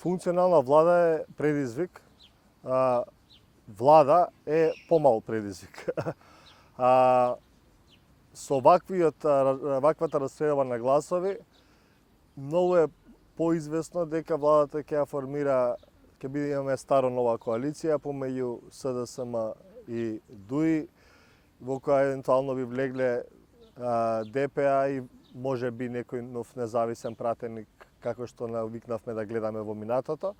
Функционална влада е предизвик, влада е помал предизвик. Со ваквата распредба на гласови, многу е поизвестно дека владата ќе ја формира, ќе биде имаме старо нова коалиција помеѓу СДСМ и ДУИ, во која евентуално би влегле ДПА и може би некој нов независен пратеник, како што навикнавме да гледаме во минатото,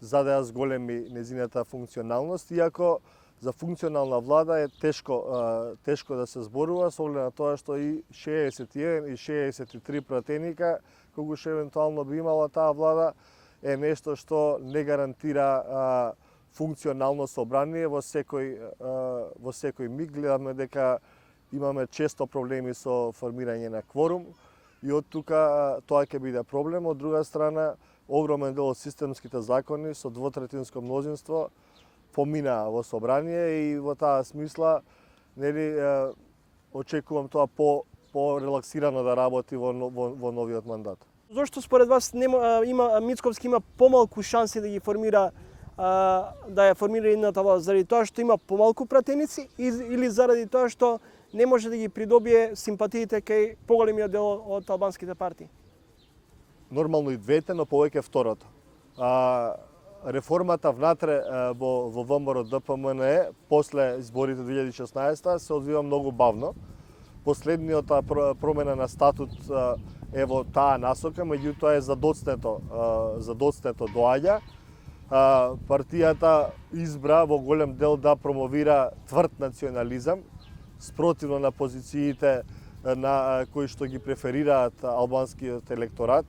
за да ја зголеми незината функционалност, иако за функционална влада е тешко да се зборува, со оглед на тоа што и 61 и 63 пратеника, колку евентуално би имала таа влада, е нешто што не гарантира функционално собрание во секој миг. Гледаме дека имаме често проблеми со формирање на кворум и од тука тоа ќе биде проблем. Од друга страна, огромен дел од системските закони со двотретинско мнозинство поминаа во собрание и во таа смисла очекувам тоа по-релаксирано да работи во новиот мандат. Зошто според вас Мицковски има помалку шанси да ги формира да ја формира едната власт, заради тоа што има помалку пратеници или заради тоа што не може да ги придобие симпатиите кај поголемиот дел од албанските партии? Нормално и двете, но повеќе второто. Реформата внатре во ВМРО ДПМНЕ после изборите 2016 се одвива многу бавно. Последниот промена на статут е во таа насока, меѓутоа е задоцнето доаѓа. Партијата избра во голем дел да промовира тврд национализам, спротивно на позициите на кои што ги преферираат албанскиот електорат.